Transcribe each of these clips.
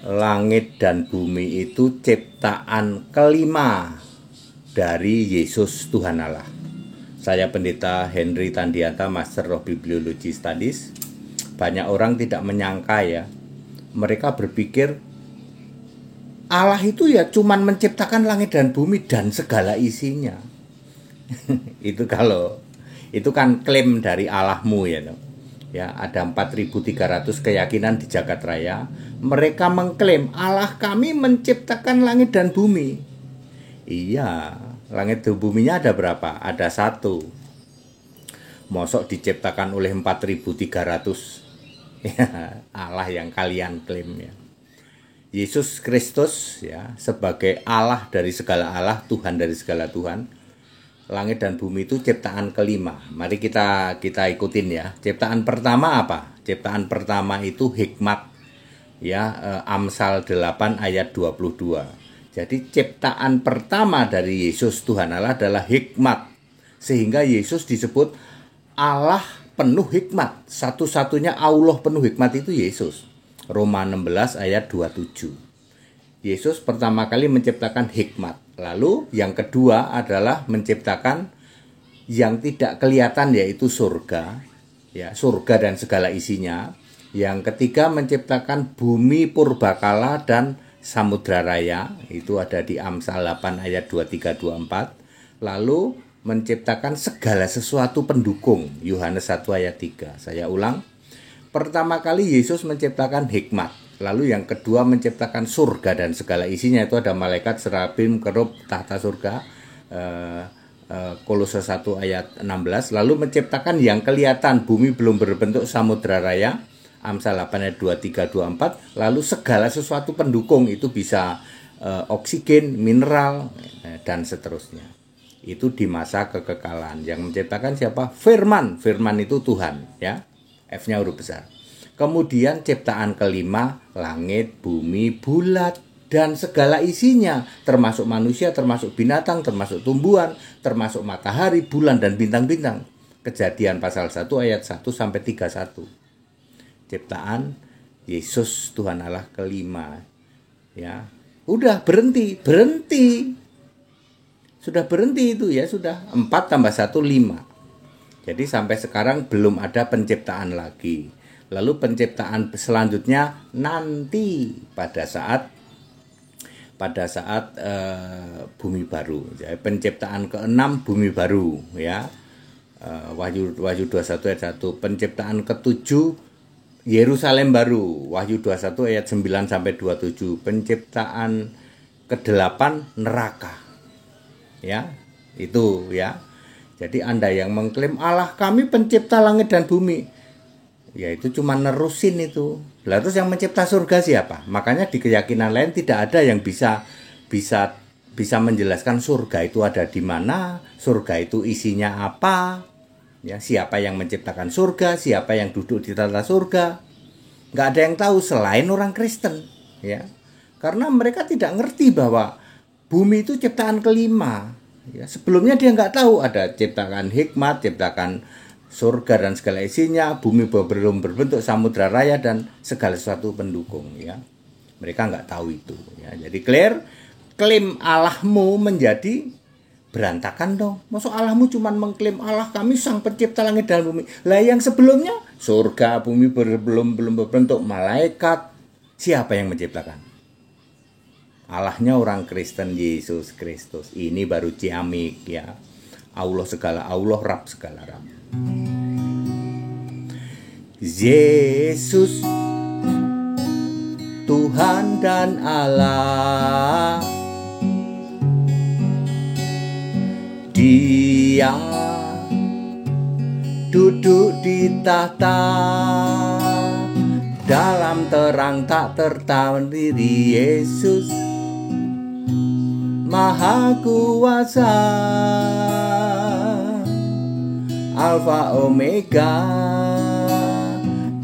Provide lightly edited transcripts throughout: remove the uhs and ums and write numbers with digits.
langit dan bumi itu ciptaan kelima dari Yesus Tuhan Allah. Saya Pendeta Henry Tandianta, Master of Bibliology Studies. Banyak orang tidak menyangka ya. Mereka berpikir Allah itu ya cuman menciptakan langit dan bumi dan segala isinya. Itu kan klaim dari Allahmu ya. Ya, ada 4.300 keyakinan di jagat raya. Mereka mengklaim Allah kami menciptakan langit dan bumi. Iya, langit dan buminya ada berapa? Ada satu. Mosok diciptakan oleh 4.300. Ya, Allah yang kalian klaim ya. Yesus Kristus ya, sebagai Allah dari segala Allah, Tuhan dari segala Tuhan. Langit dan bumi itu ciptaan kelima. Mari kita ikutin ya. Ciptaan pertama apa? Ciptaan pertama itu hikmat. Ya, Amsal 8 ayat 22. Jadi ciptaan pertama dari Yesus Tuhan Allah adalah hikmat. Sehingga Yesus disebut Allah penuh hikmat. Satu-satunya Allah penuh hikmat itu Yesus. Roma 16 ayat 27. Yesus pertama kali menciptakan hikmat. Lalu yang kedua adalah menciptakan yang tidak kelihatan yaitu surga. Ya, surga dan segala isinya. Yang ketiga menciptakan bumi purbakala dan samudra raya. Itu ada di Amsal 8 ayat 23-24. Lalu menciptakan segala sesuatu pendukung. Yohanes 1 ayat 3. Saya ulang. Pertama kali Yesus menciptakan hikmat. Lalu yang kedua menciptakan surga dan segala isinya, itu ada malaikat, serafim, kerub, tahta surga, Kolose 1 ayat 16. Lalu menciptakan yang kelihatan, bumi belum berbentuk, samudra raya, Amsal 8 ayat 23-24. Lalu segala sesuatu pendukung, itu bisa oksigen, mineral, dan seterusnya. Itu di masa kekekalan. Yang menciptakan siapa? Firman. Firman itu Tuhan ya. F-nya huruf besar. Kemudian ciptaan kelima, langit, bumi, bulat, dan segala isinya. Termasuk manusia, termasuk binatang, termasuk tumbuhan, termasuk matahari, bulan, dan bintang-bintang. Kejadian pasal 1 ayat 1-31. Ciptaan Yesus Tuhan Allah kelima. Ya, udah berhenti. Sudah berhenti itu ya, sudah 4 tambah 1, 5. Jadi sampai sekarang belum ada penciptaan lagi. Lalu penciptaan selanjutnya nanti pada saat bumi baru. Jadi penciptaan ke-6 bumi baru ya. Wahyu 21 ayat 1. Penciptaan ke-7 Yerusalem baru. Wahyu 21 ayat 9 sampai 27. Penciptaan ke-8 neraka. Ya, itu ya. Jadi Anda yang mengklaim Allah kami pencipta langit dan bumi, ya itu cuma nerusin itu. Lalu terus yang mencipta surga siapa? Makanya di keyakinan lain tidak ada yang bisa menjelaskan surga itu ada di mana, surga itu isinya apa, ya siapa yang menciptakan surga, siapa yang duduk di tata surga. Nggak ada yang tahu selain orang Kristen, ya. Karena mereka tidak ngerti bahwa bumi itu ciptaan kelima. Ya, sebelumnya dia nggak tahu ada ciptakan hikmat, ciptakan surga dan segala isinya, bumi belum berbentuk, samudra raya dan segala sesuatu pendukung. Ya, mereka nggak tahu itu. Ya, jadi clear, klaim Allahmu menjadi berantakan dong. Maksud Allahmu cuma mengklaim Allah kami sang pencipta langit dan bumi. Lah yang sebelumnya surga, bumi belum berbentuk, malaikat, siapa yang menciptakan? Allahnya orang Kristen, Yesus Kristus. Ini baru ciamik ya. Allah segala Allah, Rab segala Rab. Yesus Tuhan dan Allah, Dia duduk di tahta, dalam terang tak tertandiri. Yesus Maha Kuasa, Alfa Omega,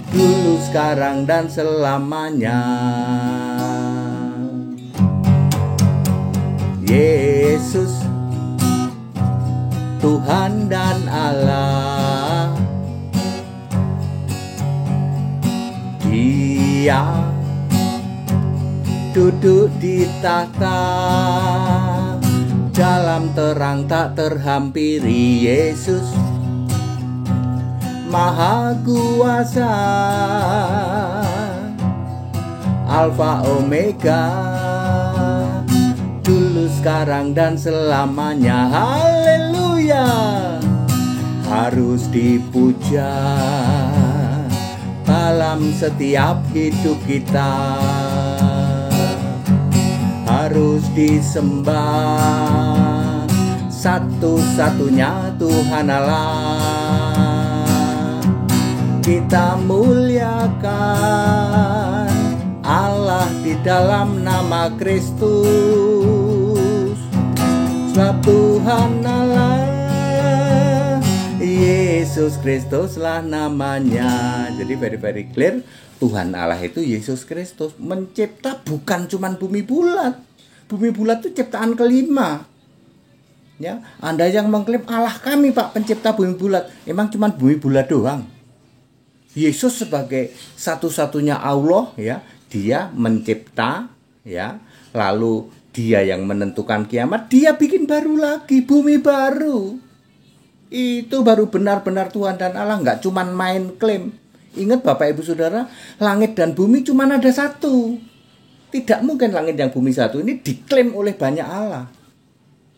dulu sekarang dan selamanya. Yesus Tuhan dan Allah, Dia duduk di tahta, dalam terang tak terhampiri. Yesus Maha Kuasa, Alfa Omega, dulu sekarang dan selamanya. Haleluya, harus dipuja dalam setiap hidup kita, harus disembah satu-satunya Tuhan Allah. Kita muliakan Allah di dalam nama Kristus, sebab Tuhan Allah Yesus Kristuslah namanya. Jadi very clear, Tuhan Allah itu Yesus Kristus. Mencipta bukan cuman bumi bulat. Bumi bulat itu ciptaan kelima. Ya, Anda yang mengklaim Allah kami Pak pencipta bumi bulat, emang cuman bumi bulat doang? Yesus sebagai satu-satunya Allah, ya, dia mencipta, ya, lalu dia yang menentukan kiamat, dia bikin baru lagi, bumi baru. Itu baru benar-benar Tuhan dan Allah, nggak cuman main klaim. Ingat Bapak Ibu Saudara, langit dan bumi cuman ada satu. Tidak mungkin langit dan bumi satu ini diklaim oleh banyak Allah.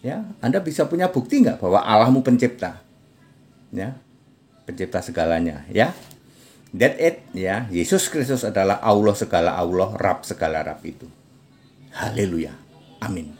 Ya, Anda bisa punya bukti nggak bahwa Allahmu pencipta? Ya, pencipta segalanya, ya. That it, ya. Yesus Kristus adalah Allah segala Allah, Rab segala Rab itu. Haleluya. Amin.